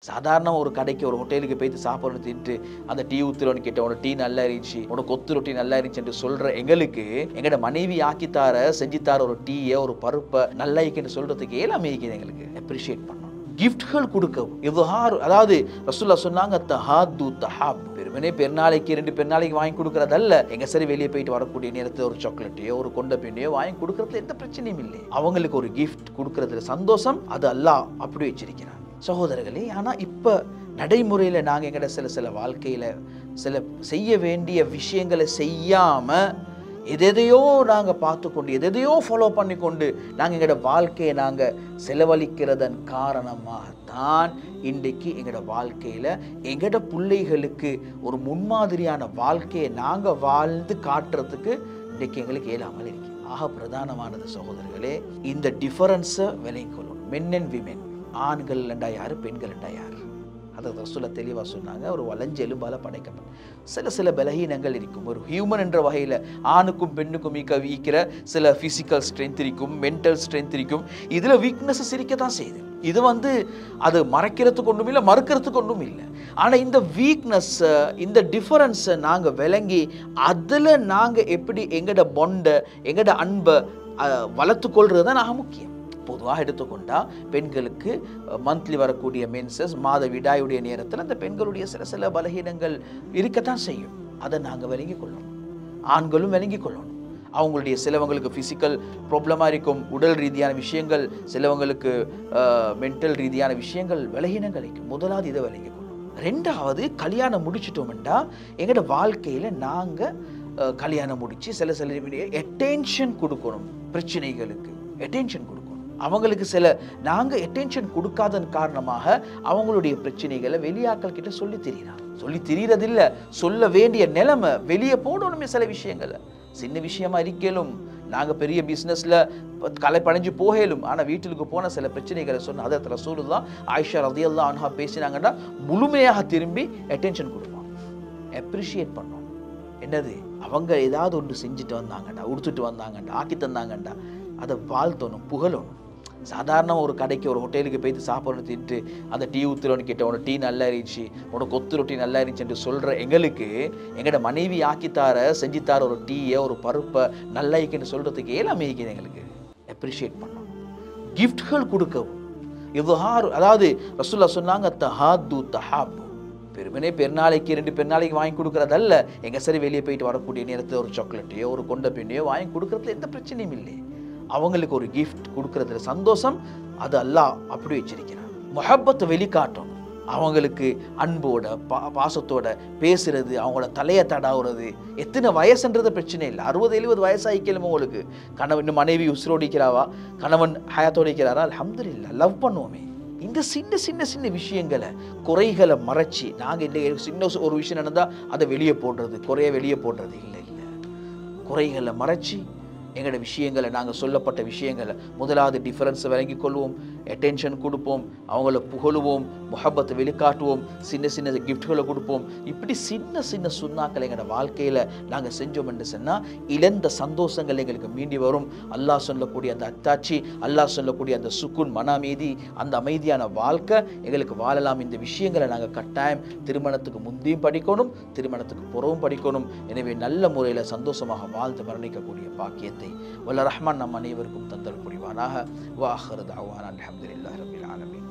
சாதாரண ஒரு கடைக்கு ஒரு ஹோட்டலுக்கு போயிட்டு சாப்பாடு தின்ட்டு அந்த டீ ஊத்துறவனு கேட்ட உனக்கு டீ நல்லா இருந்துச்சு, உனக்கு கொத்து ரொட்டி நல்லா இருந்துச்சு சொல்ற எங்களுக்கு எங்கட மனைவி ஆக்கித்தார செஞ்சுத்தார ஒரு டீயை ஒரு பருப்பை நல்லா இருக்குன்னு சொல்றதுக்கு எல்லாமே இருக்குது. எங்களுக்கு அப்ரிஷியேட் பண்ணணும், கிஃப்ட்கள் கொடுக்கவும். இவ்வாறு அதாவது ரசூலுல்லாஹ் சொன்னாங்க தஹாது தஹாப், பெருமனே பெருநாளைக்கு 2 பெருநாளைக்கு வாங்கி கொடுக்கறதல்ல. எங்க சரி வெளியே போயிட்டு வரக்கூடிய நேரத்தில் ஒரு சாக்லேட்டையோ ஒரு கொண்ட பெண்ணையோ வாங்கி கொடுக்கறதுல எந்த பிரச்சனையும் இல்லை. அவங்களுக்கு ஒரு கிஃப்ட் கொடுக்கறதுல சந்தோஷம், அது அல்லாஹ் அப்படி வச்சிருக்கிறான் சகோதரர்களே. ஆனால் இப்போ நடைமுறையில் நாங்கள் எங்கட சில வாழ்க்கையில் சில செய்ய வேண்டிய விஷயங்களை செய்யாமல் எதையோ நாங்கள் பார்த்து கொண்டு எதையோ ஃபாலோ பண்ணி கொண்டு நாங்கள் எங்களோட வாழ்க்கையை நாங்கள் செலவழிக்கிறதன் காரணமாகத்தான் இன்றைக்கு எங்களோட வாழ்க்கையில் எங்களோட பிள்ளைகளுக்கு ஒரு முன்மாதிரியான வாழ்க்கையை நாங்கள் வாழ்ந்து காட்டுறதுக்கு இன்றைக்கு எங்களுக்கு இயலாமல் இருக்கு. ஆக பிரதானமானது சகோதரர்களே, இந்த டிஃபரன்ஸை விலகிக் கொள்ளணும். மென் அண்ட் விமென், ஆண்கள் என்றா யார், பெண்கள் என்றா யார், அதை ரசூலுல்லாஹ் தெளிவாக சொன்னாங்க. ஒரு வளைஞ்ச எலும்பால படைக்கப்பட்ட சில பலகீனங்கள் இருக்கும். ஒரு ஹியூமன் என்ற வகையில் ஆணுக்கும் பெண்ணுக்கும் வீக்கிற சில ஃபிசிக்கல் ஸ்ட்ரென்த் இருக்கும், மென்டல் ஸ்ட்ரென்த் இருக்கும். இதில் வீக்னஸஸ் இருக்க தான் செய்யுது. இது அது மறைக்கிறதுக்கு ஒன்றும் இல்லை, மறுக்கிறதுக்கு ஒன்றும் இல்லை. ஆனால் இந்த வீக்னஸ்ஸை, இந்த டிஃபரன்ஸை நாங்கள் விளங்கி அதில் நாங்கள் எப்படி எங்களோட பொண்டை எங்களோட அன்பை வளர்த்து கொள்வது தான் நாங்கள் முக்கியம். பொதுவாக எடுத்துக்கொண்டா பெண்களுக்கு மந்த்லி வரக்கூடிய மென்சஸ் மாதவிடாயுடைய நேரத்தில் அந்த பெண்களுடைய சில பலகீனங்கள் இருக்கத்தான் செய்யும். அதை நாங்கள் விளங்கி கொள்ளணும், ஆண்களும் விளங்கி கொள்ளணும். அவங்களுடைய சிலவங்களுக்கு ஃபிசிக்கல் ப்ராப்ளமாக இருக்கும், உடல் ரீதியான விஷயங்கள், சிலவங்களுக்கு மென்டல் ரீதியான விஷயங்கள் பலகீனங்கள் இருக்கும். முதலாவது இதை விளங்கி கொள்ளணும். ரெண்டாவது, கல்யாணம் முடிச்சிட்டோம்னா எங்களோட வாழ்க்கையில் நாங்கள் கல்யாணம் முடித்து சில அட்டென்ஷன் கொடுக்கணும். பிரச்சனைகளுக்கு அட்டென்ஷன் கொடுக்கணும். அவங்களுக்கு நாங்கள் அட்டென்ஷன் கொடுக்காதன் காரணமாக அவங்களுடைய பிரச்சனைகளை வெளியாக்கள் கிட்ட சொல்லி தெரியறதில்லை. சொல்ல வேண்டிய நிலைமை வெளியே போடணுமே. சில விஷயங்களை சின்ன விஷயமா இருக்கலும், நாங்கள் பெரிய பிஸ்னஸில் கலைப்படைஞ்சு போகலும், ஆனால் வீட்டுக்கு போன சில பிரச்சனைகளை சொன்ன ஹதரத் ரசூலுல்லாஹ் ஆயிஷா ரலியல்லாஹு அன்ஹா பேசினாங்கன்னா முழுமையாக திரும்பி அட்டென்ஷன் கொடுப்பாங்க, அப்ரிஷியேட் பண்ணணும். என்னது, அவங்க ஏதாவது ஒன்று செஞ்சுட்டு வந்தாங்கண்டா, உடுத்துட்டு வந்தாங்கண்டா, ஆக்கி தந்தாங்கண்டா, அதை வாழ்த்தணும், புகழணும். சாதாரண ஒரு கடைக்கு ஒரு ஹோட்டலுக்கு போயிட்டு சாப்பாடு தின்ட்டு அந்த டீ ஊத்துறவனு கேட்ட உனக்கு டீ நல்லா இருந்துச்சு, உனக்கு கொத்து ரொட்டி நல்லா இருந்துச்சு சொல்கிற எங்களுக்கு எங்களோட மனைவி ஆக்கித்தார செஞ்சுத்தார ஒரு டீயை ஒரு பருப்பை நல்லா இருக்குன்னு சொல்கிறதுக்கு எல்லாமே இருக்குது. எங்களுக்கு அப்ரிஷியேட் பண்ணணும், கிஃப்ட்கள் கொடுக்கவும். இவ்வாறு அதாவது ரசூலுல்லாஹ் சொன்னாங்க தஹாது தஹாப், பெருமனே பெருநாளைக்கு 2 பெருநாளைக்கு வாங்கி கொடுக்கறதல்ல. எங்க சரி வெளியே போயிட்டு வரக்கூடிய நேரத்தில் ஒரு சாக்லேட்டையோ ஒரு கொண்ட பெண்ணையோ வாங்கி கொடுக்கறதுல எந்த பிரச்சனையும் இல்லை. அவங்களுக்கு ஒரு கிஃப்ட் கொடுக்கறதுல சந்தோஷம், அது அல்லாஹ் அப்படி வச்சிருக்கிறான். முஹப்பத்தை வெளிக்காட்டும், அவங்களுக்கு அன்போட பாசத்தோட பேசுறது, அவங்களோட தலையை தடாவுறது. எத்தனை வயசுன்றது பிரச்சனை இல்லை. 60-70 வயசாகிக்கலும் உங்களுக்கு கணவன் மனைவி உசுரோடிக்கிறாவா, கணவன் ஹயாத்தோடிக்கிறாரா, அல்ஹம்துலில்லாஹ், லவ் பண்ணுவோமே. இந்த சின்ன விஷயங்களை குறைகளை மறைச்சி நாங்கள் இந்த சின்ன ஒரு விஷயம் நடந்தால் அதை வெளியே போடுறது, குறைய வெளியே போடுறது இல்லை. குறைகளை மறைச்சி எங்களோட விஷயங்களை, நாங்கள் சொல்லப்பட்ட விஷயங்களை முதலாவது டிஃபரன்ஸை விளங்கிக் கொள்வோம், அட்டென்ஷன் கொடுப்போம், அவங்கள புகழுவோம், முஹப்பத்தை வெளிக்காட்டுவோம், சின்ன கிஃப்ட்களை கொடுப்போம். இப்படி சின்ன சுண்ணாக்களை எங்களோட வாழ்க்கையில் நாங்கள் செஞ்சோம் என்று சொன்னால் இழந்த சந்தோஷங்கள் எங்களுக்கு மீண்டி வரும். அல்லாஹ் சொல்லக்கூடிய அந்த அத்தாட்சி, அல்லாஹ் சொல்லக்கூடிய அந்த சுக்குன், மன அமைதி, அந்த அமைதியான வாழ்க்கை எங்களுக்கு வாழலாம். இந்த விஷயங்களை நாங்கள் கட்டாயம் திருமணத்துக்கு முந்தியும் படிக்கணும், திருமணத்துக்கு புறவும் படிக்கணும். எனவே நல்ல முறையில் சந்தோஷமாக வாழ்ந்து மரணிக்கக்கூடிய பாக்கியத்தை வல்ல ரஹ்மான் நம் அனைவருக்கும் தந்தல் புரிவானாக. வ ஆகிரு தஅவானா அல்ஹம்துலில்லாஹி ரப்பில் ஆலமீன்.